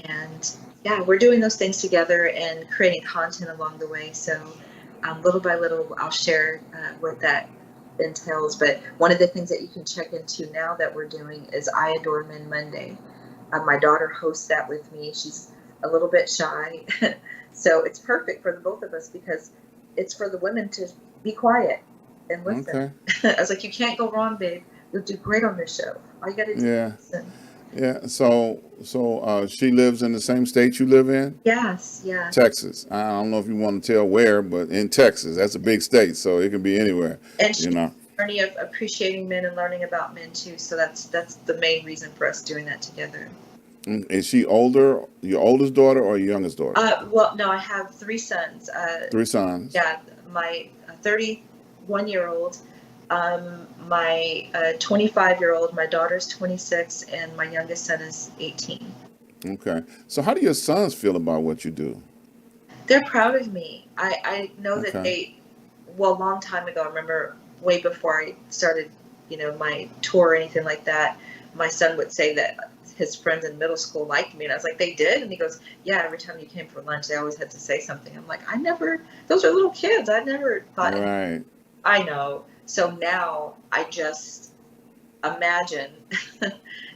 And yeah, we're doing those things together and creating content along the way. So little by little, I'll share what that entails. But one of the things that you can check into now that we're doing is I Adore Men Monday. My daughter hosts that with me. She's a little bit shy. So it's perfect for the both of us because it's for the women to be quiet and listen. Okay. I was like, you can't go wrong, babe. You'll do great on this show. All you got to do Yeah. is listen. Yeah. So she lives in the same state you live in? Yes, yeah. Texas. I don't know if you want to tell where, but in Texas, that's a big state, so it can be anywhere, And you she's know. learning of appreciating men and learning about men too. So that's the main reason for us doing that together. Is she older, your oldest daughter or your youngest daughter? Well, no, I have three sons. Three sons. Yeah, my 31-year-old, my 25-year-old, my daughter's 26, and my youngest son is 18. Okay. So how do your sons feel about what you do? They're proud of me. I know that Okay. well, a long time ago, I remember way before I started, my tour or anything like that, my son would say that his friends in middle school liked me. And I was like, they did? And he goes, yeah, every time you came for lunch, they always had to say something. I'm like, those are little kids. I never thought, Right. I know. So now I just imagine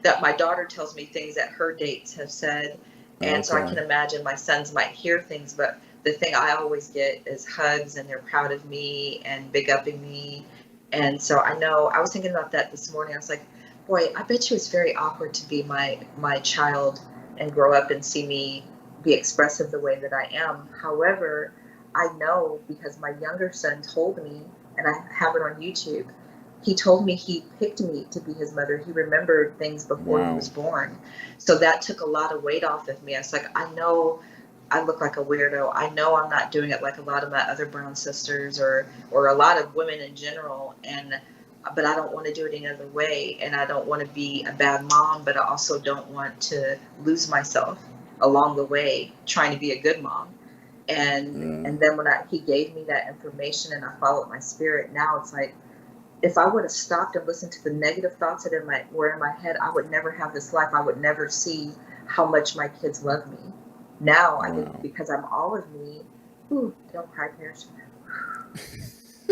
that my daughter tells me things that her dates have said. And so I Okay. can imagine my sons might hear things, but the thing I always get is hugs and they're proud of me and big upping me. And so I know I was thinking about that this morning. I was like, boy, I bet you it's very awkward to be my child and grow up and see me be expressive the way that I am. However, I know because my younger son told me, and I have it on YouTube, he told me he picked me to be his mother. He remembered things before he was Wow. born. So that took a lot of weight off of me. I was like, I know I look like a weirdo. I know I'm not doing it like a lot of my other brown sisters or a lot of women in general. But I don't want to do it any other way. And I don't want to be a bad mom, but I also don't want to lose myself along the way trying to be a good mom. And Yeah. and then when he gave me that information and I followed my spirit, now it's like if I would have stopped and listened to the negative thoughts that were in my head, I would never have this life. I would never see how much my kids love me. Now I get, Wow. because I'm all of me. Ooh, don't cry, Parish.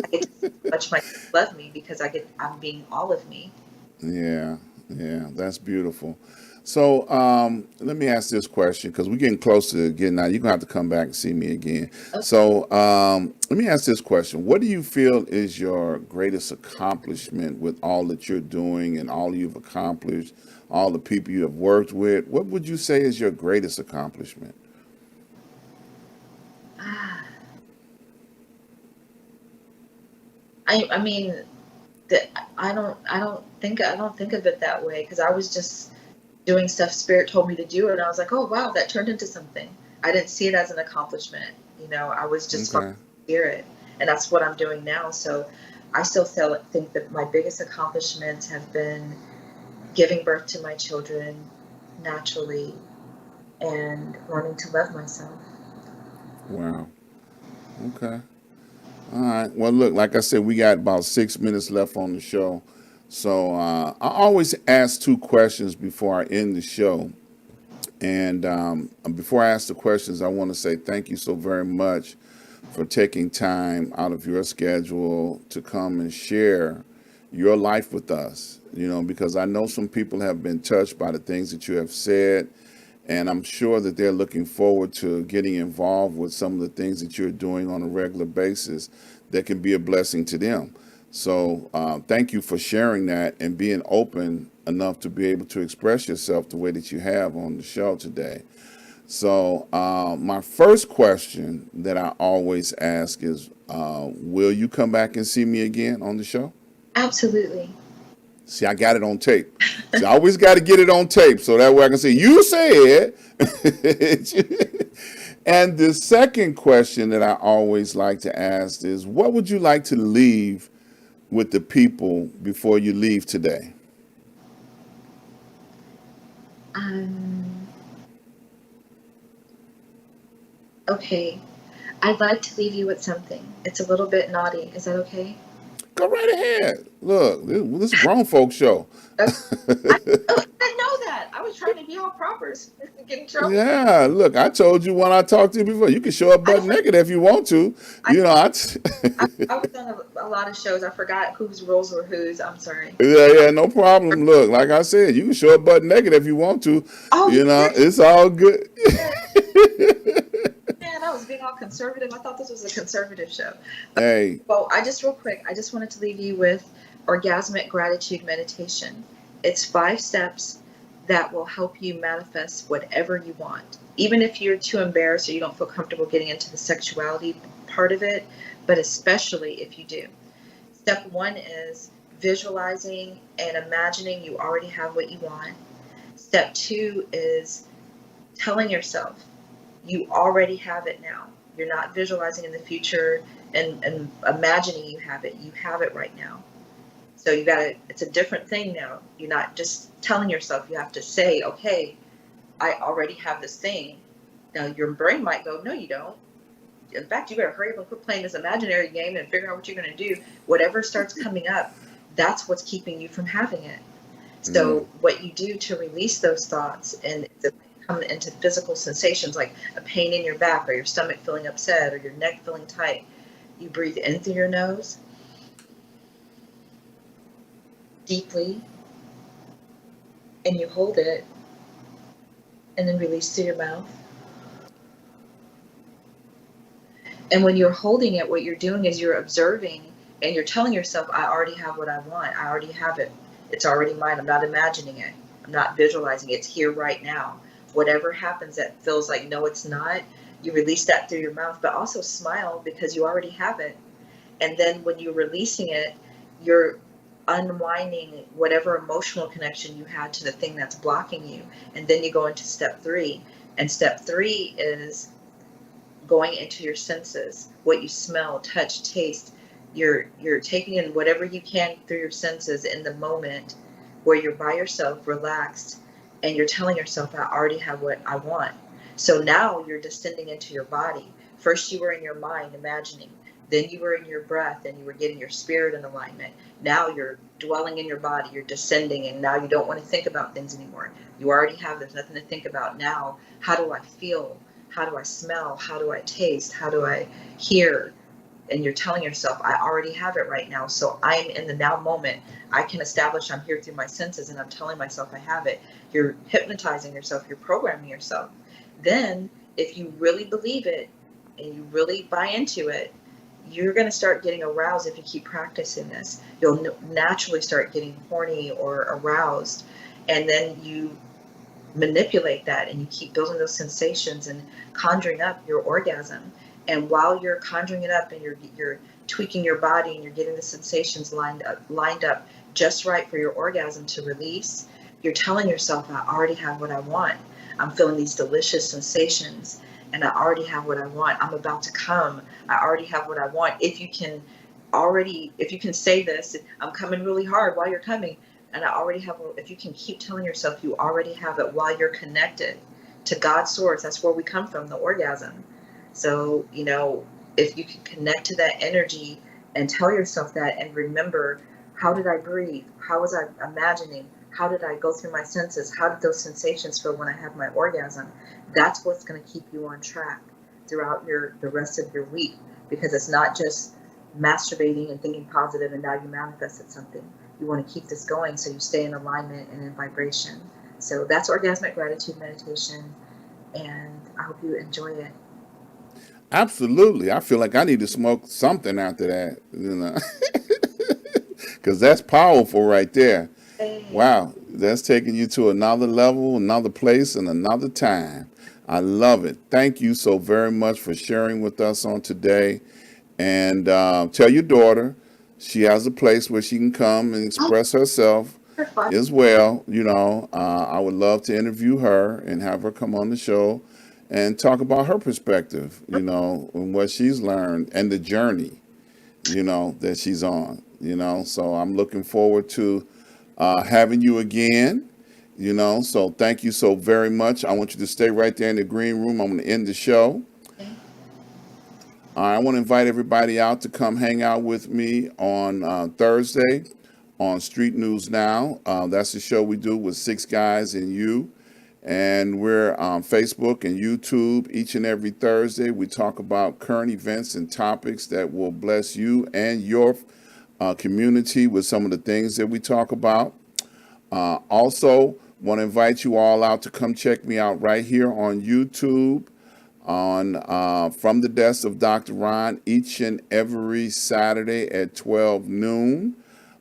I get to see how much my kids love me because I'm being all of me. Yeah. Yeah. That's beautiful. So let me ask this question because we're getting close to getting out. You're gonna have to come back and see me again. Okay. So let me ask this question: what do you feel is your greatest accomplishment with all that you're doing and all you've accomplished, all the people you have worked with? What would you say is your greatest accomplishment? Ah, I mean, that I don't think of it that way because I was just doing stuff spirit told me to do, and I was like, oh wow, that turned into something. I didn't see it as an accomplishment. I was just following Okay. spirit, and that's what I'm doing now. So I still think that my biggest accomplishments have been giving birth to my children naturally and learning to love myself. Wow. Okay. All right. Well, look, like I said, we got about 6 minutes left on the show. So I always ask two questions before I end the show. And before I ask the questions, I want to say thank you so very much for taking time out of your schedule to come and share your life with us. You know, because I know some people have been touched by the things that you have said, and I'm sure that they're looking forward to getting involved with some of the things that you're doing on a regular basis that can be a blessing to them. So thank you for sharing that and being open enough to be able to express yourself the way that you have on the show today. So my first question that I always ask is, will you come back and see me again on the show? Absolutely. See, I got it on tape. See, I always got to get it on tape so that way I can say, you said. And the second question that I always like to ask is, what would you like to leave with the people before you leave today? Um, okay. I'd like to leave you with something. It's a little bit naughty. Is that okay? Go right ahead. Look, this is a grown folks show. Okay. I know that. I was trying to be all proper. So I didn't get in trouble. Yeah, look, I told you when I talked to you before, you can show up I butt naked if you want to. I You know, I was on a lot of shows. I forgot whose rules were whose. I'm sorry. yeah, no problem. Look, like I said, you can show up butt naked if you want to. Oh, You you know, did? it's all good. Man, I was being all conservative. I thought this was a conservative show. Hey, Well, real quick, I just wanted to leave you with orgasmic gratitude meditation. It's 5 steps that will help you manifest whatever you want. Even if you're too embarrassed or you don't feel comfortable getting into the sexuality part of it, but especially if you do. Step one is visualizing and imagining you already have what you want. Step two is telling yourself you already have it now. You're not visualizing in the future and imagining you have it. You have it right now. So it's a different thing now. You're not just telling yourself, you have to say, okay, I already have this thing. Now your brain might go, no, you don't. In fact, you better hurry up and quit playing this imaginary game and figure out what you're going to do. Whatever starts coming up, that's what's keeping you from having it. mm, So what you do to release those thoughts and to come into physical sensations like a pain in your back or your stomach feeling upset or your neck feeling tight, you breathe in through your nose deeply and you hold it and then release through your mouth. And when you're holding it, what you're doing is you're observing and you're telling yourself, I already have what I want. I already have it. It's already mine. I'm not imagining it. I'm not visualizing it. It's here right now. Whatever happens that feels like, no, it's not, you release that through your mouth, but also smile because you already have it. And then when you're releasing it, you're unwinding whatever emotional connection you had to the thing that's blocking you. And then you go into step three. And step three is going into your senses, what you smell, touch, taste. You're taking in whatever you can through your senses in the moment where you're by yourself, relaxed, and you're telling yourself, I already have what I want. So now you're descending into your body. First you were in your mind imagining, then you were in your breath and you were getting your spirit in alignment. Now you're dwelling in your body, you're descending, and now you don't want to think about things anymore. You already have, there's nothing to think about. Now, how do I feel? How do I smell? How do I taste? How do I hear? And you're telling yourself, I already have it right now. So I'm in the now moment. I can establish I'm here through my senses and I'm telling myself I have it. You're hypnotizing yourself. You're programming yourself. Then if you really believe it and you really buy into it, you're going to start getting aroused if you keep practicing this. You'll naturally start getting horny or aroused. And then you manipulate that and you keep building those sensations and conjuring up your orgasm. And while you're conjuring it up and you're tweaking your body and you're getting the sensations lined up just right for your orgasm to release, you're telling yourself, I already have what I want. I'm feeling these delicious sensations and I already have what I want. I'm about to come. I already have what I want. If you can say this, I'm coming really hard while you're coming. And I already have, if you can keep telling yourself you already have it while you're connected to God's source, that's where we come from, the orgasm. So, if you can connect to that energy and tell yourself that and remember, how did I breathe? How was I imagining? How did I go through my senses? How did those sensations feel when I have my orgasm? That's what's going to keep you on track throughout the rest of your week, because it's not just masturbating and thinking positive and now you manifested something. You want to keep this going so you stay in alignment and in vibration. So that's orgasmic gratitude meditation, and I hope you enjoy it. Absolutely. I feel like I need to smoke something after that, because that's powerful right there. Hey. Wow, that's taking you to another level, another place, and another time. I love it. Thank you so very much for sharing with us on today. And tell your daughter she has a place where she can come and Oh, express herself for fun. as well. I would love to interview her and have her come on the show and talk about her perspective, and what she's learned and the journey, that she's on, So I'm looking forward to having you again, So thank you so very much. I want you to stay right there in the green room. I'm going to end the show. Okay. I want to invite everybody out to come hang out with me on Thursday on Street News Now. That's the show we do with Six Guys and You. And we're on Facebook and YouTube each and every Thursday. We talk about current events and topics that will bless you and your community with some of the things that we talk about. Also, want to invite you all out to come check me out right here on YouTube on From the Desk of Dr. Ron each and every Saturday at 12 noon.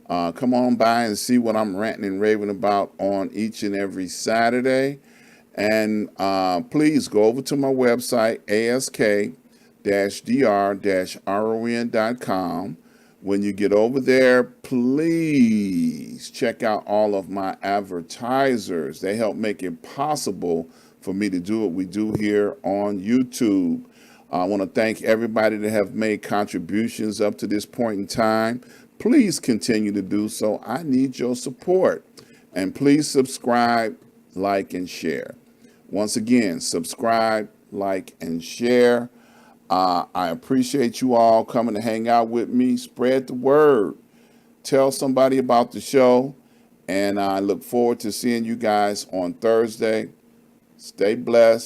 Come on by and see what I'm ranting and raving about on each and every Saturday. And please go over to my website, ask-dr-ron.com. When you get over there, please check out all of my advertisers. They help make it possible for me to do what we do here on YouTube. I want to thank everybody that have made contributions up to this point in time. Please continue to do so. I need your support. And please subscribe, like, and share. Once again, subscribe, like, and share. I appreciate you all coming to hang out with me. Spread the word. Tell somebody about the show. And I look forward to seeing you guys on Thursday. Stay blessed.